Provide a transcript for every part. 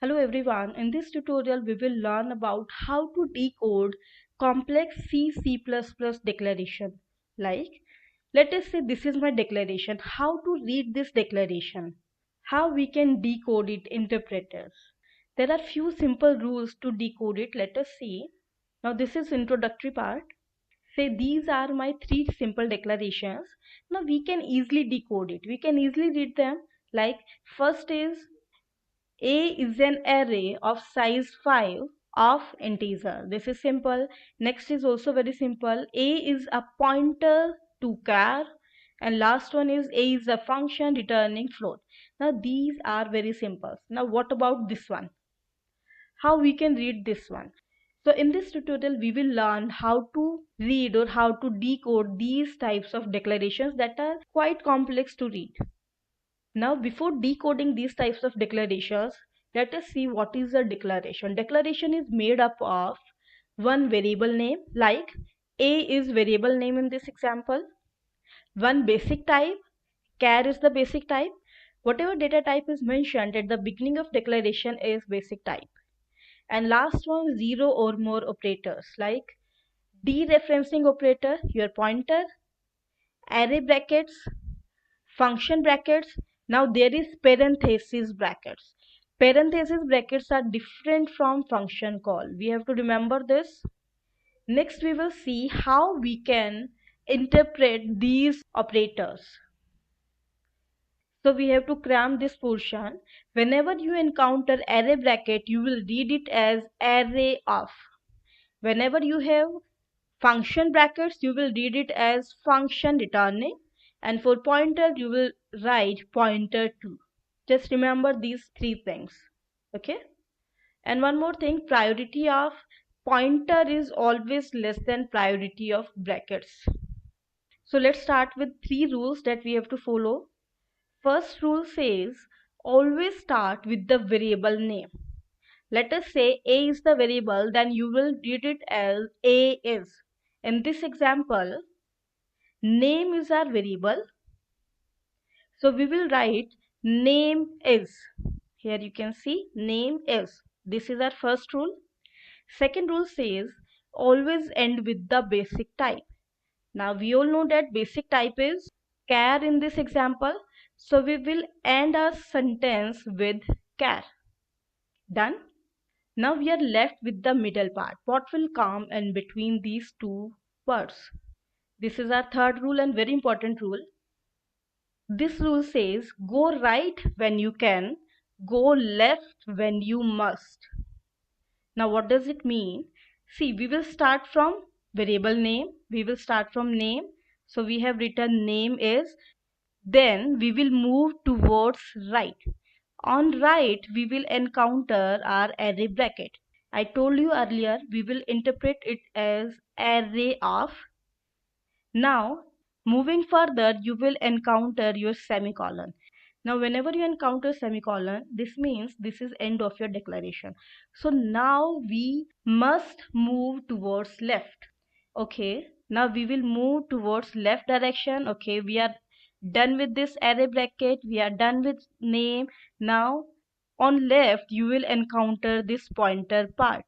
Hello everyone, in this tutorial we will learn about how to decode complex C++ declaration. Like, let us say this is my declaration, how to read this declaration, how we can decode it, interpreters. There are few simple rules to decode it, let us see. Now this is introductory part. Say these are my three simple declarations. Now we can easily decode it, we can easily read them. Like, first is a is an array of size 5 of integer. This is simple. Next is also very simple. A is a pointer to char, and last one is A is a function returning float. Now these are very simple. Now what about this one? How we can read this one? So in this tutorial we will learn how to read or how to decode these types of declarations that are quite complex to read. Now, before decoding these types of declarations, let us see what is a declaration. Declaration is made up of one variable name, like A is variable name in this example, one basic type, char is the basic type. Whatever data type is mentioned at the beginning of declaration is basic type. And last one, zero or more operators like dereferencing operator, your pointer, array brackets, function brackets. Now there is parenthesis brackets. Parenthesis brackets are different from function call. We have to remember this. Next we will see how we can interpret these operators. So we have to cram this portion. Whenever you encounter array bracket, you will read it as array of. Whenever you have function brackets, you will read it as function returning, and for pointer you will write pointer to. Just remember these three things. Okay. And one more thing, priority of pointer is always less than priority of brackets. So let's start with three rules that we have to follow. First rule says always start with the variable name. Let us say A is the variable, then you will read it as A is. In this example, name is our variable, so we will write name is. Here you can see name is. This is our first rule. Second rule says always end with the basic type. Now we all know that basic type is char in this example, so we will end our sentence with char. Done. Now we are left with the middle part. What will come in between these two words? This is our third rule and very important rule. This rule says go right when you can, go left when you must. Now what does it mean? See, we will start from variable name. We will start from name. So we have written name is. Then we will move towards right. On right, we will encounter our array bracket. I told you earlier, we will interpret it as array of. Now, moving further, you will encounter your semicolon. Now, whenever you encounter semicolon, this means this is end of your declaration. So now we must move towards left. Okay, now we will move towards left direction. Okay, we are done with this array bracket. We are done with name. Now, on left, you will encounter this pointer part.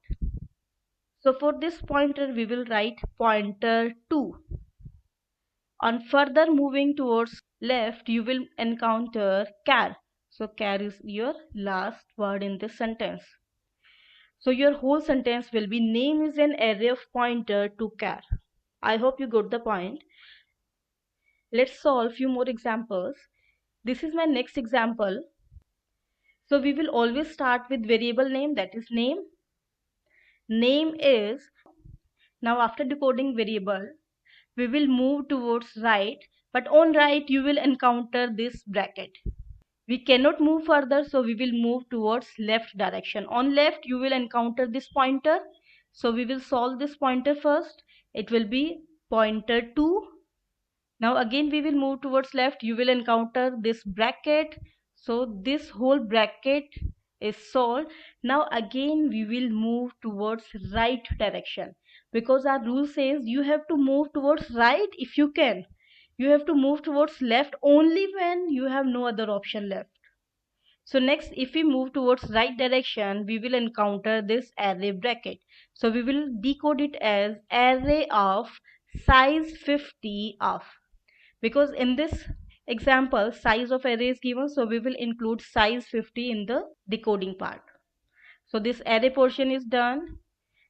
So for this pointer, we will write pointer to. On further moving towards left, you will encounter char. So char is your last word in this sentence. So your whole sentence will be name is an array of pointer to char. I hope you got the point. Let's solve few more examples. This is my next example. So we will always start with variable name, that is name. Name is. Now after decoding variable, we will move towards right, but on right you will encounter this bracket. We cannot move further, so we will move towards left direction. On left you will encounter this pointer, so we will solve this pointer first. It will be pointer to. Now again we will move towards left, you will encounter this bracket, so this whole bracket is solved. Now again we will move towards right direction, because our rule says you have to move towards right if you can. You have to move towards left only when you have no other option left. So next, if we move towards right direction, we will encounter this array bracket. So we will decode it as array of size 50 of, because in this example size of array is given, so we will include size 50 in the decoding part. So this array portion is done.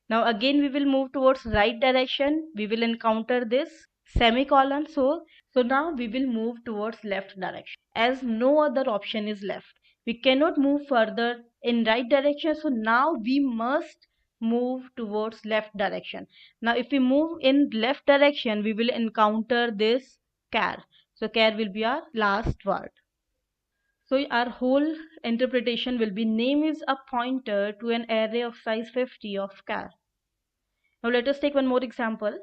Now again we will move towards right direction. We will encounter this semicolon. So now we will move towards left direction as no other option is left. We cannot move further in right direction. So now we must move towards left direction. Now if we move in left direction, we will encounter this char. So char will be our last word. So our whole interpretation will be name is a pointer to an array of size 50 of char. Now let us take one more example.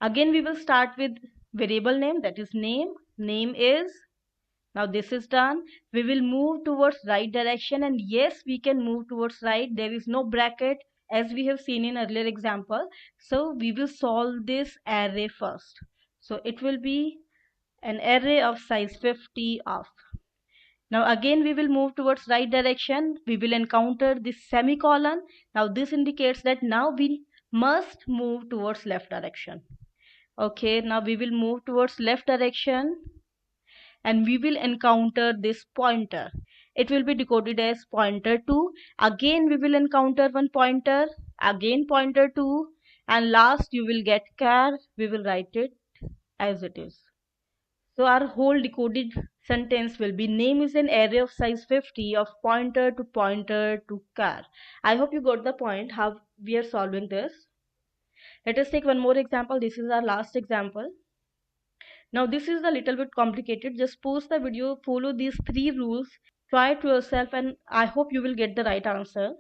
Again we will start with variable name, that is name. Name is, now this is done. We will move towards right direction, and yes, we can move towards right. There is no bracket as we have seen in earlier example. So we will solve this array first. So it will be an array of size 50 of. Now again we will move towards right direction. We will encounter this semicolon. Now this indicates that now we must move towards left direction. Okay, now we will move towards left direction and we will encounter this pointer. It will be decoded as pointer 2. Again we will encounter one pointer, again pointer 2, and last you will get char. We will write it as it is. So our whole decoded sentence will be name is an array of size 50 of pointer to char. I hope you got the point how we are solving this. Let us take one more example. This is our last example. Now this is a little bit complicated. Just pause the video, follow these 3 rules, try it to yourself, and I hope you will get the right answer.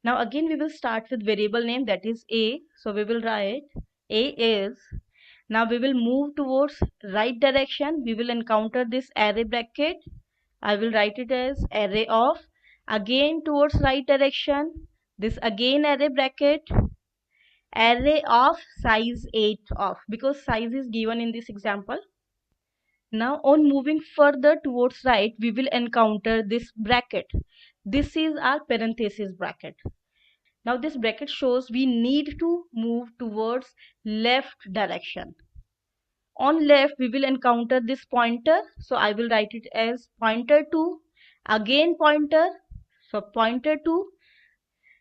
Now again we will start with variable name, that is A. So we will write A is. Now we will move towards right direction. We will encounter this array bracket. I will write it as array of. Again towards right direction. This again array bracket. Array of size 8 of, because size is given in this example. Now on moving further towards right, we will encounter this bracket. This is our parenthesis bracket. Now this bracket shows we need to move towards left direction. On left we will encounter this pointer, so I will write it as pointer 2, again pointer, so pointer 2.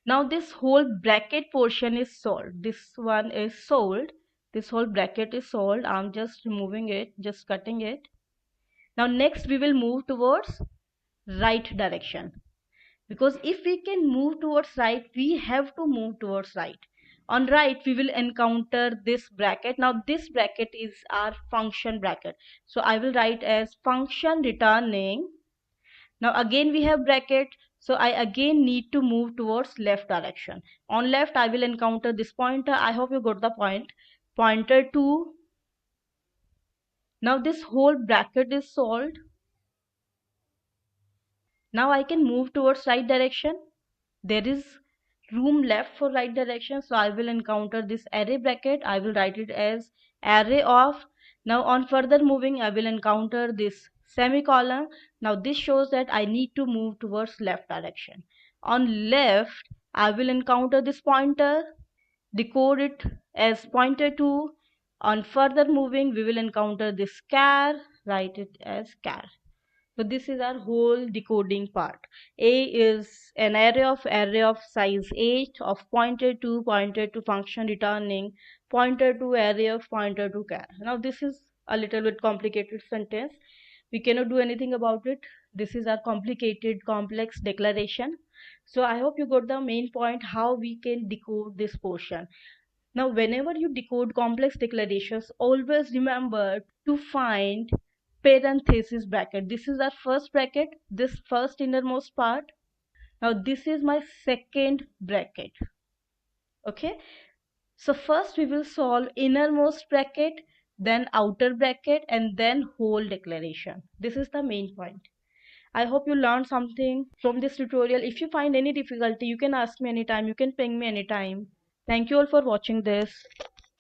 Now this whole bracket portion is solved. This one is solved. This whole bracket is solved. I'm just removing it, just cutting it. Now next we will move towards right direction, because if we can move towards right, we have to move towards right. On right we will encounter this bracket. Now this bracket is our function bracket, so I will write as function returning. Now again we have bracket, so I again need to move towards left direction. On left I will encounter this pointer. I hope you got the point. Pointer 2. Now this whole bracket is solved. Now I can move towards right direction. There is room left for right direction, so I will encounter this array bracket. I will write it as array of. Now on further moving I will encounter this semicolon. Now this shows that I need to move towards left direction. On left I will encounter this pointer, decode it as pointer 2. On further moving we will encounter this char, write it as char. So this is our whole decoding part. A is an array of size 8 of pointer to function returning pointer to array of pointer to char. Now this is a little bit complicated sentence. We cannot do anything about it. This is our complicated complex declaration. So I hope you got the main point how we can decode this portion. Now whenever you decode complex declarations, always remember to find parenthesis bracket. This is our first bracket, this first innermost part. Now this is my second bracket. Okay, so first we will solve innermost bracket, then outer bracket, and then whole declaration. This is the main point. I hope you learned something from this tutorial. If you find any difficulty, you can ask me anytime, you can ping me anytime. Thank you all for watching this.